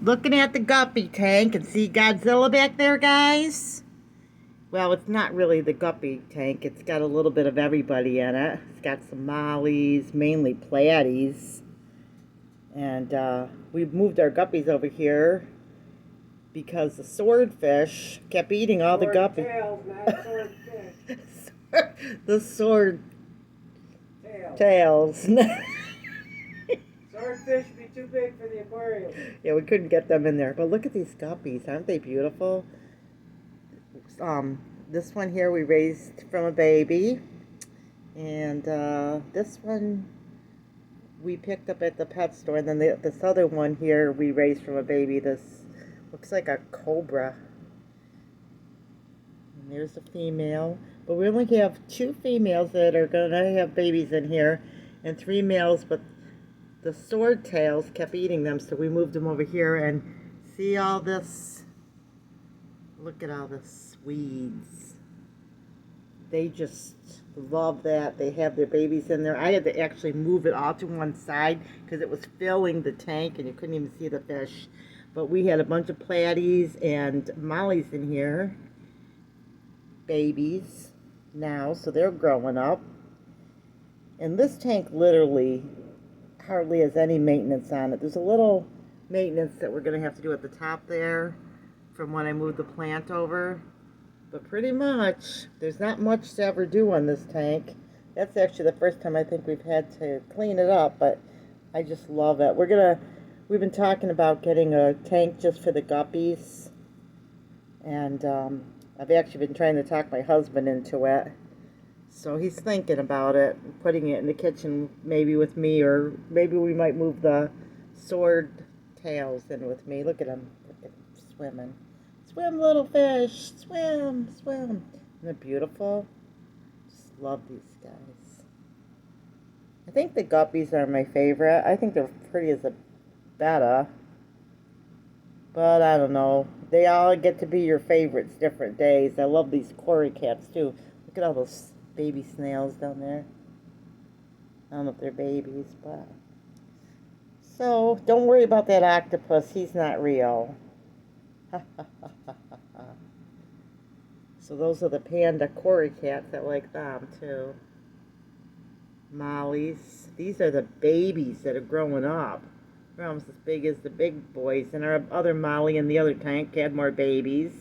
looking at the guppy tank and see Godzilla back there, guys. Well, it's not really the guppy tank. It's got a little bit of everybody in it. It's got some mollies, mainly platies. And we've moved our guppies over here because the swordfish kept eating all the guppies. Swordtails, not swordfish. The swordtails. Swordfish would be too big for the aquarium. Yeah, we couldn't get them in there. But look at these guppies. Aren't they beautiful? This one here we raised from a baby. And this one we picked up at the pet store. And then this other one here we raised from a baby. This looks like a cobra. And there's a female. But we only have 2 females that are going to have babies in here. And 3 males, but the swordtails kept eating them, so we moved them over here. And see all this? Look at all the Swedes. They just love that. They have their babies in there. I had to actually move it all to one side because it was filling the tank and you couldn't even see the fish. But we had a bunch of platies and mollies in here. Babies now, so they're growing up. And this tank literally hardly has any maintenance on it. There's a little maintenance that we're going to have to do at the top there from when I moved the plant over. But pretty much, there's not much to ever do on this tank. That's actually the first time I think we've had to clean it up, but I just love it. We've been talking about getting a tank just for the guppies. And I've actually been trying to talk my husband into it. So he's thinking about it, putting it in the kitchen maybe with me, or maybe we might move the swordtails in with me. Look at him swimming. Swim, little fish, swim, swim. Isn't it beautiful? Just love these guys. I think the guppies are my favorite. I think they're pretty as a betta. But I don't know. They all get to be your favorites different days. I love these cory cats too. Look at all those baby snails down there. I don't know if they're babies, but... So, don't worry about that octopus. He's not real. So those are the panda cory cats. I like them too. Mollies. These are the babies that are growing up. They're almost as big as the big boys. And our other molly in the other tank had more babies.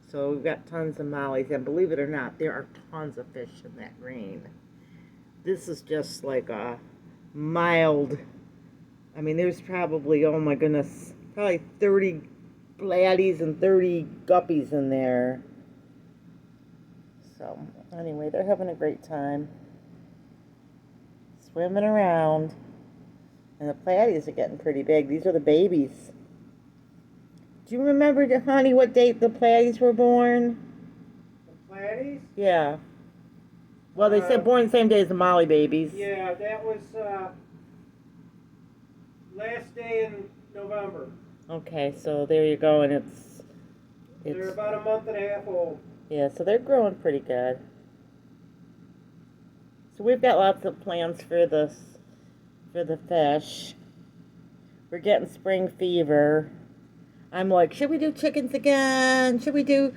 So we've got tons of mollies, and believe it or not, there are tons of fish in that green. This is just like a mild, I mean, there's probably, oh my goodness, probably 30 platies and 30 guppies in there. So, anyway, they're having a great time. Swimming around. And the platies are getting pretty big. These are the babies. Do you remember, honey, what date the platies were born? The platies? Yeah. Well, they said born the same day as the molly babies. Yeah, that was last day in November. Okay, so there you go, and it's They're about a month and a half old. Yeah, so they're growing pretty good. So we've got lots of plans for the fish. We're getting spring fever. I'm like, should we do chickens again? Should we do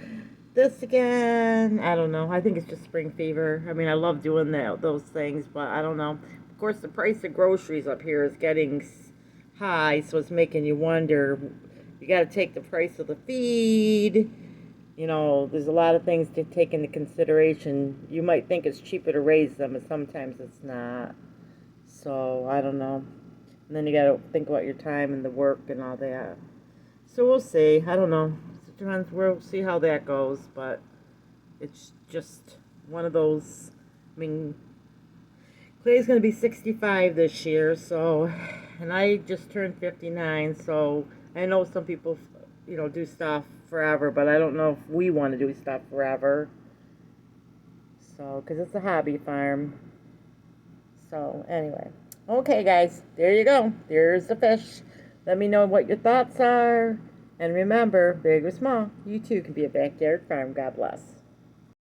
this again? I don't know. I think it's just spring fever. I mean, I love doing those things, but I don't know. Of course, the price of groceries up here is getting high, so it's making you wonder. You got to take the price of the feed. You know, there's a lot of things to take into consideration. You might think it's cheaper to raise them, but sometimes it's not. So, I don't know. And then you got to think about your time and the work and all that. So we'll see. I don't know. We'll see how that goes, but it's just one of those. I mean, Clay's going to be 65 this year, so, and I just turned 59, so I know some people, you know, do stuff forever, but I don't know if we want to do stuff forever. So, because it's a hobby farm. So, anyway. Okay, guys, there you go. There's the fish. Let me know what your thoughts are. And remember, big or small, you too can be a backyard farm. God bless.